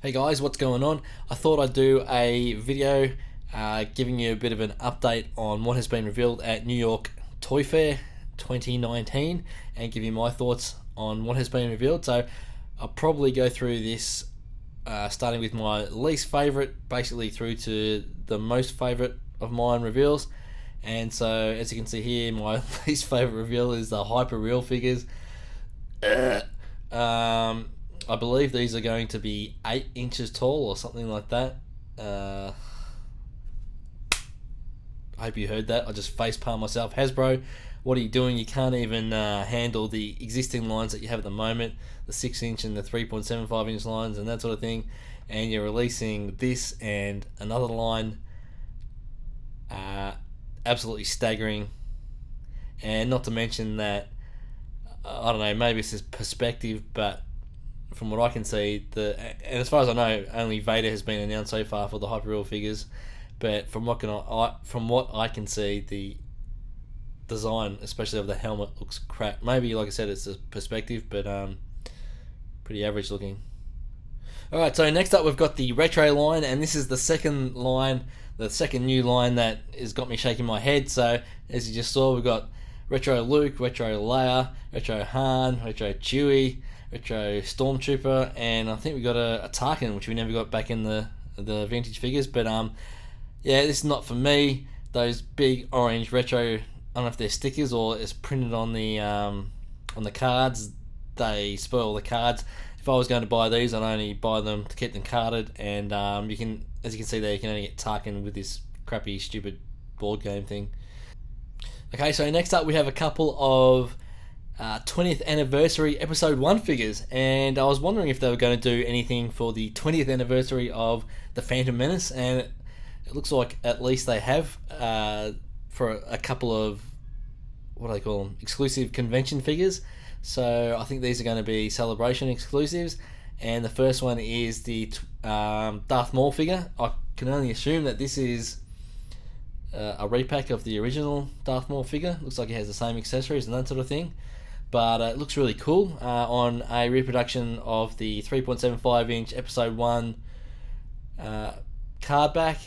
Hey guys, what's going on? I thought I'd do a video giving you a bit of an update on what has been revealed at New York Toy Fair 2019 and give you my thoughts on what has been revealed. So I'll probably go through this starting with my least favourite basically through to the most favourite of mine reveals. And so as you can see here, my least favourite reveal is the HyperReal figures. I believe these are going to be 8 inches tall or something like that. I hope you heard that. I just facepalm myself. Hasbro, what are you doing? You can't even handle the existing lines that you have at the moment, the 6 inch and the 3.75 inch lines and that sort of thing, and you're releasing this and another line. Absolutely staggering. And not to mention that, I don't know, maybe it's just perspective, but from what I can see, and as far as I know, only Vader has been announced so far for the HyperReal figures. But from what I can see, the design, especially of the helmet, looks crap. Maybe, like I said, it's a perspective, but pretty average looking. Alright, so next up we've got the retro line, and this is the second line, the second new line that has got me shaking my head. So as you just saw, we've got retro Luke, retro Leia, retro Han, retro Chewie, retro Stormtrooper, and I think we got a Tarkin, which we never got back in the vintage figures. But yeah, this is not for me. Those big orange retro, I don't know if they're stickers or it's printed on the cards. They spoil the cards. If I was going to buy these, I'd only buy them to keep them carded. And you can, as you can see there, you can only get Tarkin with this crappy, stupid board game thing. Okay, so next up we have a couple of 20th anniversary episode 1 figures, and I was wondering if they were going to do anything for the 20th anniversary of the Phantom Menace, and it looks like at least they have for a couple of, what do they call them, exclusive convention figures. So I think these are going to be Celebration exclusives, and the first one is the Darth Maul figure. I can only assume that this is a repack of the original Darth Maul figure. Looks like it has the same accessories and that sort of thing, but it looks really cool on a reproduction of the 3.75 inch episode 1 card back.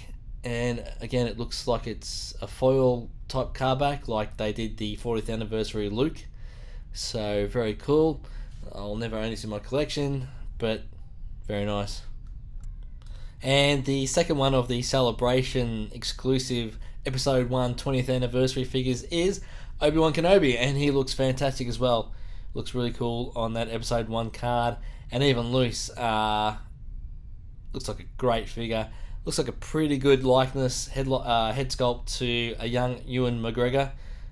And again, it looks like it's a foil type card back like they did the 40th anniversary Luke. So very cool. I'll never own this in my collection, but very nice. And the second one of the Celebration exclusive episode 1 20th anniversary figures is Obi-Wan Kenobi, and he looks fantastic as well. Looks really cool on that episode 1 card, and even loose. Looks like a great figure. Looks like a pretty good likeness, head sculpt to a young Ewan McGregor.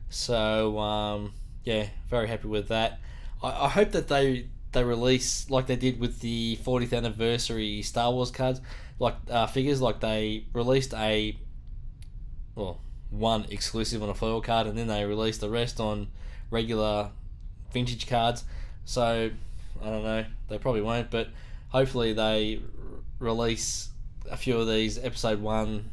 So yeah, very happy with that. I hope that they release like they did with the 40th anniversary Star Wars cards, like figures. Like they released one exclusive on a foil card, and then they released the rest on regular vintage cards. So I don't know, they probably won't, but hopefully they release a few of these episode 1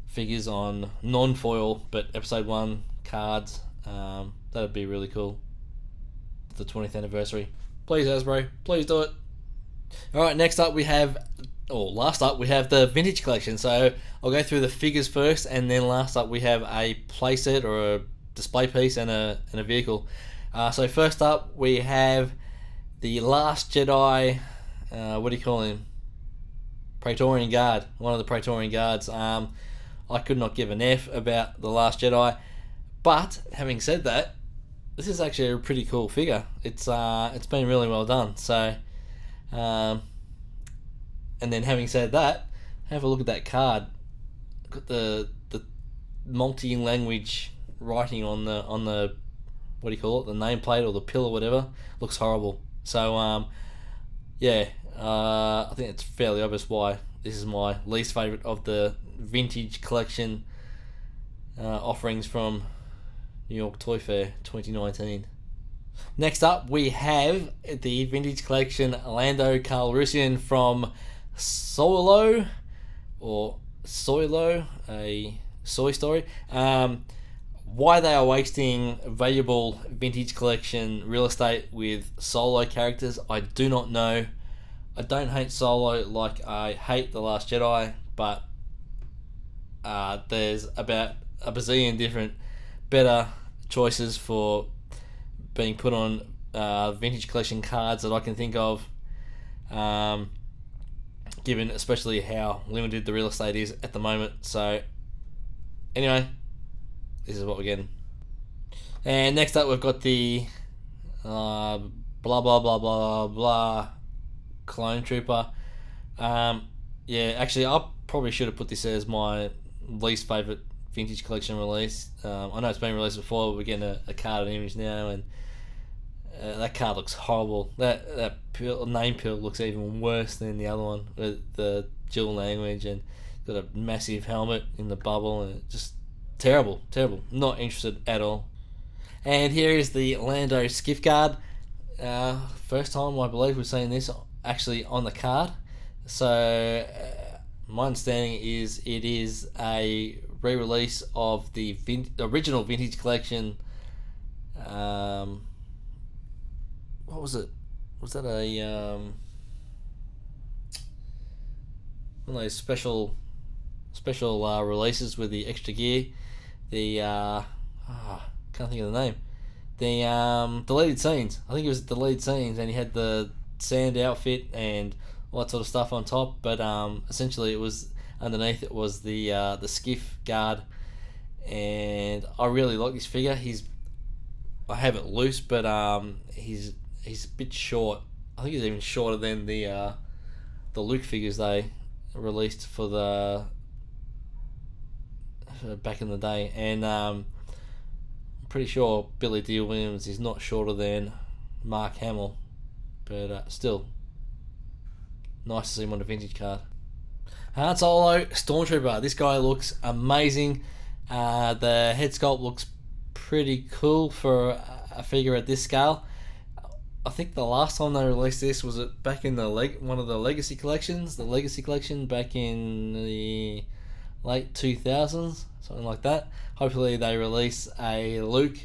figures on non-foil but episode 1 cards. That'd be really cool. The 20th anniversary. Please, Hasbro, please do it. Alright, last up we have the vintage collection. So I'll go through the figures first, and then last up we have a playset or a display piece and a vehicle. So first up we have the Last Jedi, what do you call him? Praetorian Guard, one of the Praetorian Guards. I could not give an F about the Last Jedi, but having said that, this is actually a pretty cool figure. It's been really well done. So, and then having said that, have a look at that card. Got the multi-language writing on the what do you call it? The nameplate or the pill or whatever. Looks horrible. So yeah, I think it's fairly obvious why this is my least favourite of the vintage collection offerings from New York Toy Fair 2019. Next up, we have the vintage collection Lando Calrissian from Solo, a Soy Story. Why they are wasting valuable vintage collection real estate with Solo characters, I do not know. I don't hate Solo like I hate The Last Jedi, but there's about a bazillion different better choices for being put on vintage collection cards that I can think of, given especially how limited the real estate is at the moment. So anyway, this is what we're getting. And next up we've got the blah blah blah blah blah Clone Trooper. Yeah, actually I probably should have put this as my least favourite vintage collection release. I know it's been released before, but we're getting a card and image now, and that card looks horrible. That name pill looks even worse than the other one with the dual language, and got a massive helmet in the bubble, and just terrible. Not interested at all. And here is the Lando Skiff card. First time I believe we've seen this actually on the card. So my understanding is it is a re-release of the original vintage collection. What was it? Was that a one of those special releases with the extra gear? The can't think of the name. The deleted scenes. I think it was deleted scenes, and he had the sand outfit and all that sort of stuff on top. But essentially, it was underneath. It was the skiff guard, and I really like this figure. I have it loose, but he's a bit short. I think he's even shorter than the Luke figures they released for the back in the day, and I'm pretty sure Billy D. Williams is not shorter than Mark Hamill, but still nice to see him on a vintage card. Han Solo Stormtrooper. This guy looks amazing. The head sculpt looks pretty cool for a figure at this scale. I think the last time they released this was back in one of the Legacy collections. The Legacy collection back in the late 2000s, something like that. Hopefully they release a Luke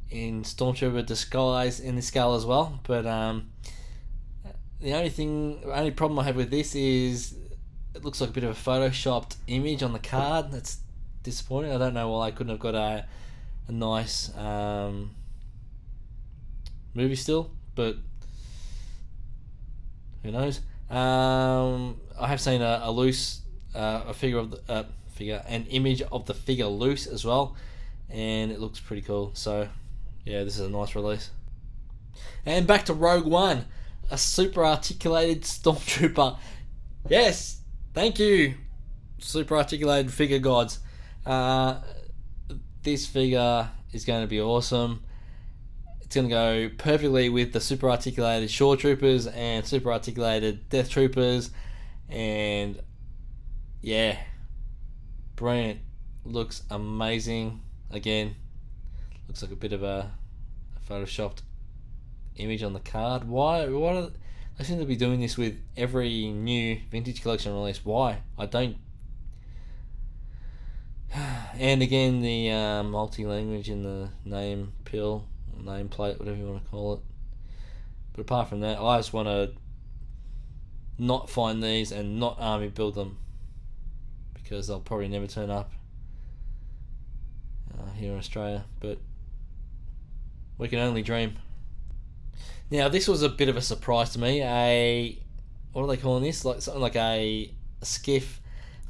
in Stormtrooper disguise in this scale as well. But the only problem I have with this is it looks like a bit of a photoshopped image on the card. That's disappointing. I don't know why I couldn't have got a nice movie still, but who knows. I have seen a loose figure of the an image of the figure loose as well, and it looks pretty cool. So yeah, this is a nice release. And back to Rogue One, a super articulated Stormtrooper. Yes, thank you, super articulated figure gods. This figure is going to be awesome. It's going to go perfectly with the super articulated Shore Troopers and super articulated Death Troopers, and yeah, brilliant. Looks amazing. Again, looks like a bit of a photoshopped image on the card. Why do they seem to be doing this with every new vintage collection release? Why? I don't. And again, the multi-language in the name pill, name plate, whatever you want to call it. But apart from that, I just want to not find these and not army build them, because they'll probably never turn up here in Australia. But we can only dream. Now, this was a bit of a surprise to me. What are they calling this? Like something like a skiff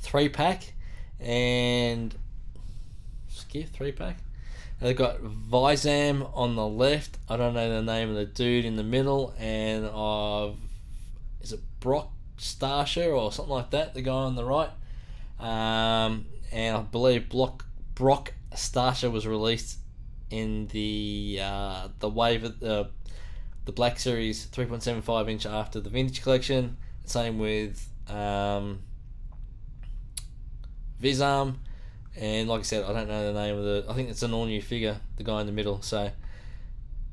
3-pack. And skiff 3-pack. They've got Vizam on the left. I don't know the name of the dude in the middle, and is it Brock Starsher or something like that? The guy on the right, and I believe Brock Starsher was released in the wave of the Black Series 3.75 inch after the vintage collection. Same with Vizam, and like I said, I don't know the name of I think it's an all new figure, the guy in the middle. So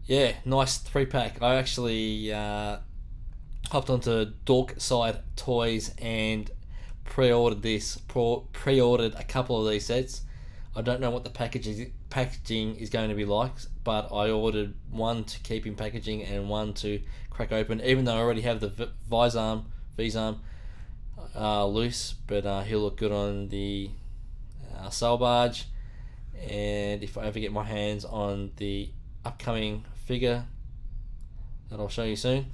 yeah, nice 3-pack. I actually hopped onto Dorkside Toys and pre-ordered a couple of these sets. I don't know what the packaging is going to be like, but I ordered one to keep in packaging and one to crack open, even though I already have the V-arm loose, but he'll look good on the sail barge. And if I ever get my hands on the upcoming figure that I'll show you soon,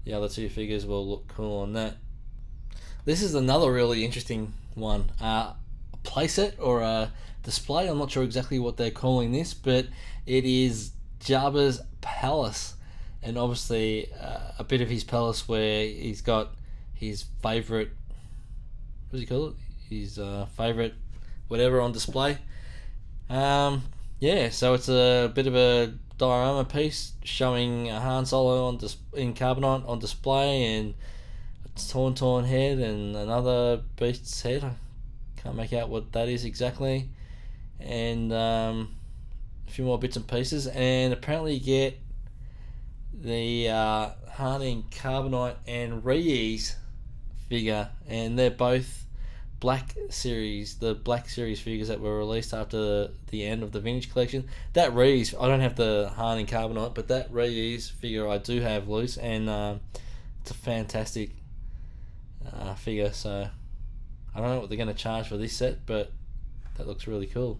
the other two figures will look cool on that. This is another really interesting one, a playset or a display. I'm not sure exactly what they're calling this, but it is Jabba's palace, and obviously a bit of his palace where he's got his favourite, what does he call it? His favourite whatever on display. Yeah, so it's a bit of a diorama piece showing a Han Solo in carbonite on display, and a torn head and another beast's head. I can't make out what that is exactly, and a few more bits and pieces. And apparently you get the Han in carbonite and Reese figure, and they're both Black Series, the Black Series figures that were released after the end of the vintage collection. That Reese, I don't have the Han in carbonite, but that Reese figure I do have loose, and it's a fantastic figure. So I don't know what they're going to charge for this set, but that looks really cool.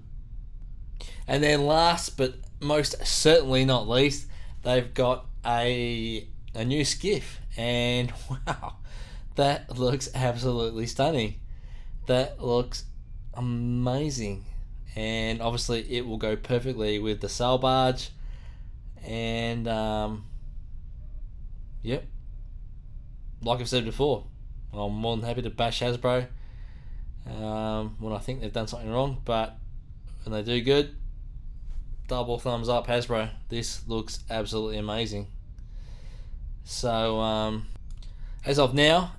And then last but most certainly not least, they've got a new skiff, and wow, that looks absolutely stunning. That looks amazing, and obviously it will go perfectly with the sail barge. And yep, like I've said before, I'm more than happy to bash Hasbro when I think they've done something wrong, but when they do good, double thumbs up Hasbro. This looks absolutely amazing. So as of now,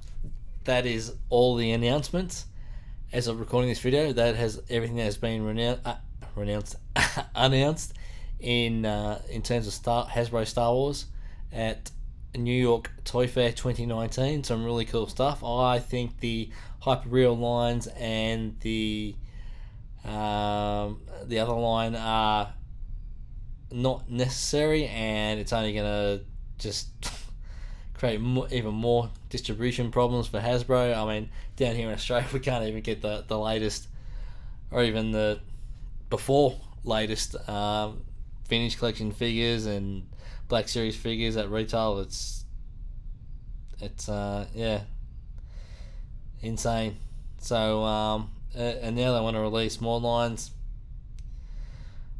that is all the announcements. As of recording this video, that has everything that has been announced in terms of Hasbro Star Wars at New York Toy Fair 2019. Some really cool stuff. I think the HyperReal lines and the other line are not necessary, and it's only gonna just create even more distribution problems for Hasbro. I mean, down here in Australia, we can't even get the latest, or even the before latest vintage collection figures and Black Series figures at retail. It's yeah, insane. So and now they want to release more lines.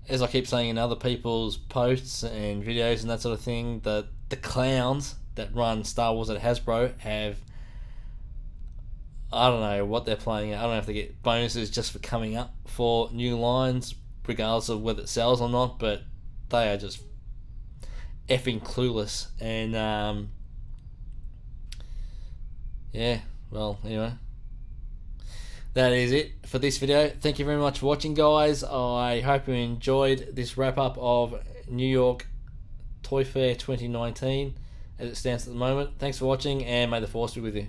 As I keep saying in other people's posts and videos and that sort of thing, the clowns that run Star Wars at Hasbro have, I don't know what they're playing at. I don't know if they get bonuses just for coming up for new lines, regardless of whether it sells or not, but they are just effing clueless. And yeah, well, anyway, that is it for this video. Thank you very much for watching, guys. I hope you enjoyed this wrap up of New York Toy Fair 2019 as it stands at the moment. Thanks for watching, and may the force be with you.